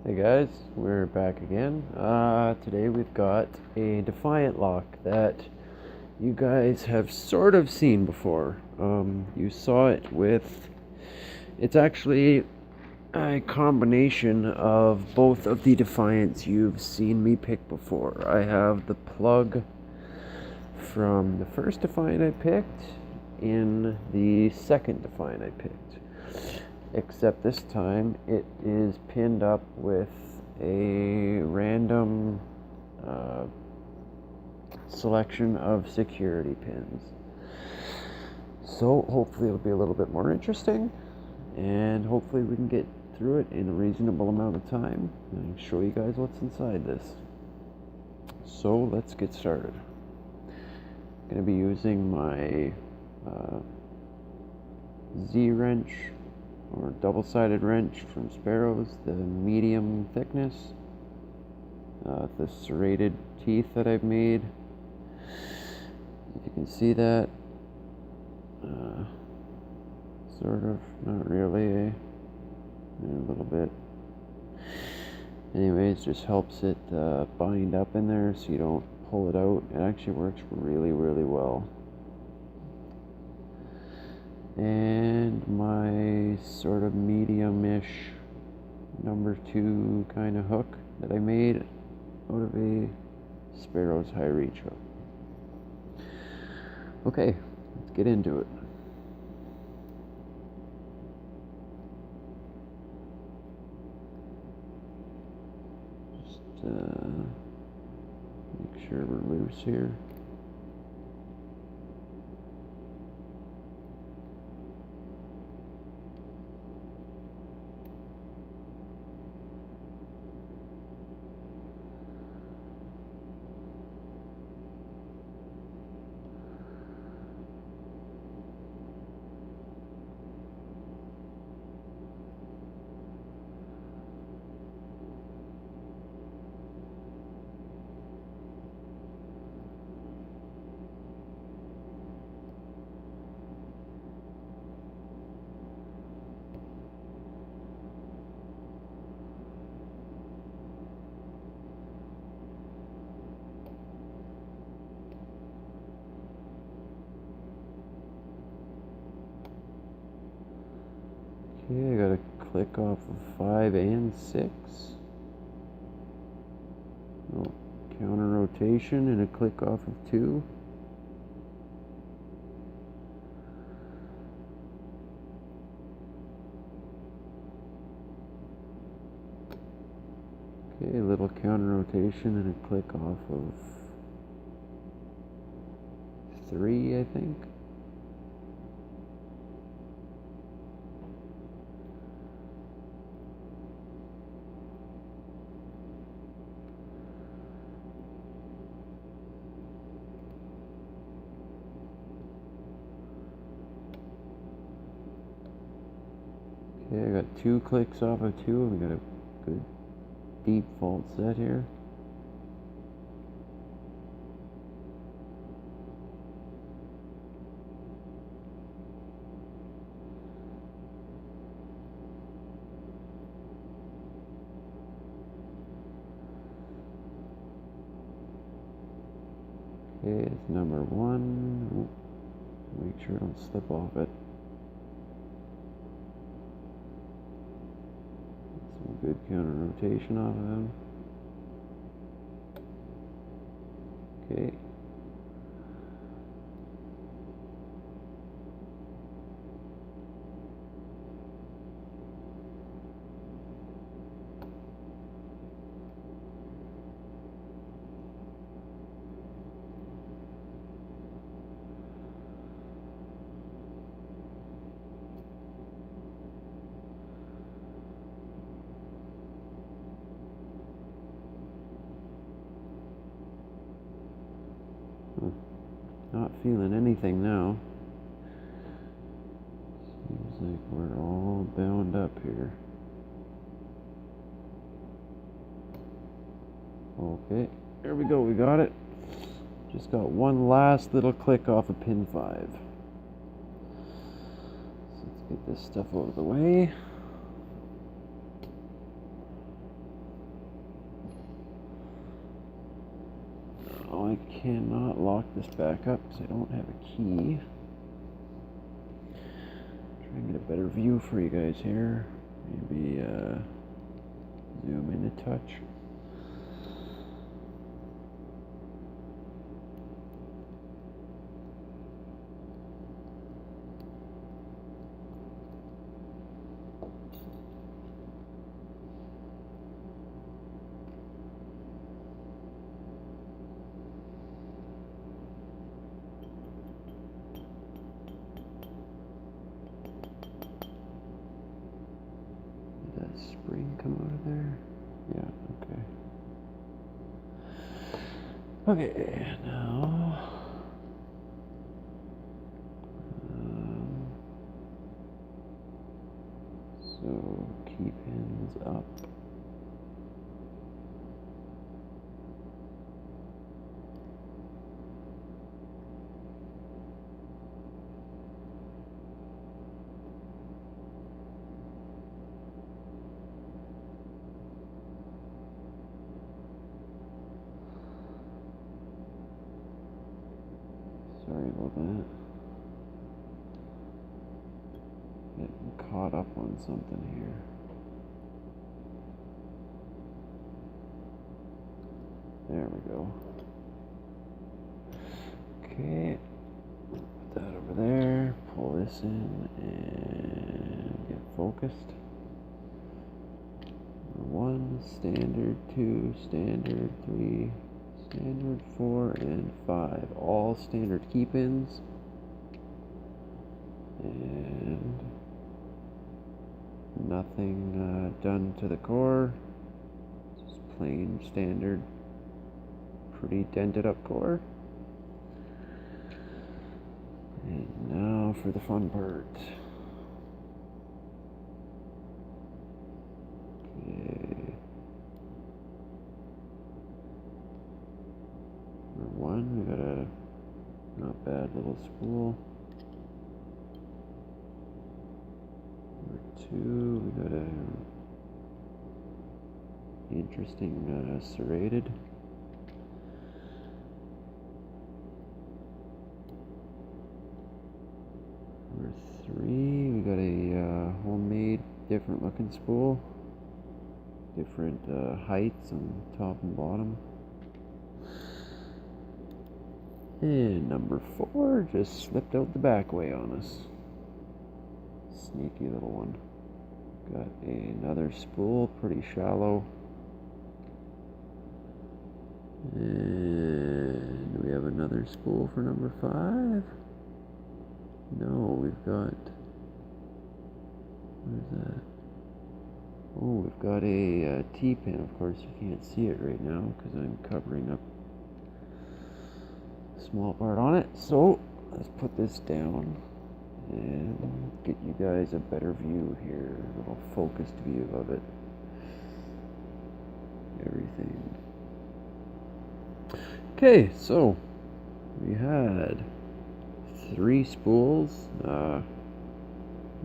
Hey guys, we're back again. Today we've got a Defiant lock that you guys have sort of seen before. You saw it with. It's actually a combination of both of the Defiants you've seen me pick before. I have the plug from the first Defiant I picked in the second Defiant I picked. Except this time it is pinned up with a random selection of security pins. So hopefully it'll be a little bit more interesting, and hopefully we can get through it in a reasonable amount of time and show you guys what's inside this. So let's get started. I'm going to be using my Z-wrench or double-sided wrench from Sparrows, the medium thickness, the serrated teeth that I've made. If you can see that, sort of, not really, a little bit. Anyways, just helps it bind up in there so you don't pull it out. It actually works really, really well. And my sort of medium-ish number 2 kind of hook that I made out of a Sparrow's high reach hook. Okay, let's get into it. Just make sure we're loose here. Okay, I got a click off of 5 and 6. Oh, counter rotation and a click off of 2. Okay, a little counter rotation and a click off of 3, I think. Okay, I got 2 clicks off of 2, and we got a good deep fault set here. Okay, it's number 1. Ooh, make sure I don't slip off it. Some good counter rotation off of him. Okay. Not feeling anything now. Seems like we're all bound up here. Okay, there we go, we got it. Just got one last little click off of pin 5. So let's get this stuff out of the way. Now I cannot lock this back up because I don't have a key. Try and get a better view for you guys here. Maybe zoom in a touch. Spring come out of there? Yeah, okay. Okay, now so key pins up. Sorry about that. Getting caught up on something here. There we go. Okay. Put that over there. Pull this in and get focused. Number 1, standard, 2, standard, 3, standard, 4, and 5. All standard key pins. And nothing done to the core. Just plain standard, pretty dented up core. And now for the fun part. Okay. Number 1, we got a not bad little spool. Number 2, we got a interesting serrated. Number 3, we got a homemade different looking spool. Different heights on top and bottom. And number 4 just slipped out the back way on us. Sneaky little one. Got another spool, pretty shallow. And we have another spool for number 5. No, we've got... Where's that? Oh, we've got a T-pin. Of course, you can't see it right now because I'm covering up a small part on it. So, let's put this down and get you guys a better view here. A little focused view of it. Everything. Okay, so we had 3 spools.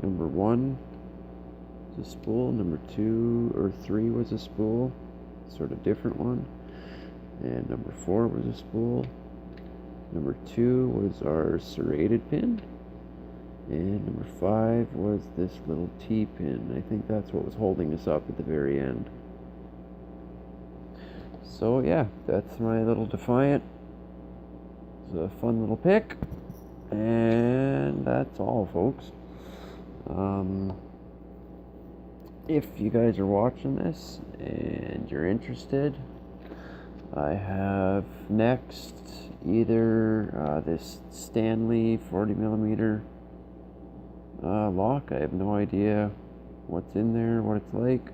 Number 1 was a spool, number 2 or 3 was a spool, sort of different one, and number 4 was a spool. Number 2 was our serrated pin, and number 5 was this little T pin. I think that's what was holding us up at the very end. So yeah, that's my little Defiant. It's a fun little pick, and that's all, folks. If you guys are watching this and you're interested, I have next either this Stanley 40mm lock. I have no idea what's in there, what it's like,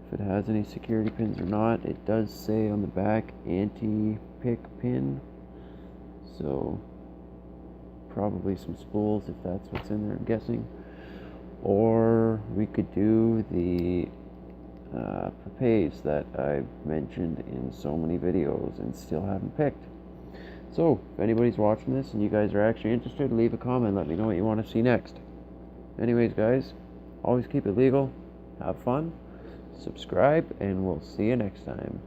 if it has any security pins or not. It does say on the back anti-pick pin, so probably some spools if that's what's in there, I'm guessing. Or we could do the Papays that I've mentioned in so many videos and still haven't picked. So if anybody's watching this and you guys are actually interested, leave a comment, let me know what you want to see next. Anyways, guys, always keep it legal, have fun, subscribe, and we'll see you next time.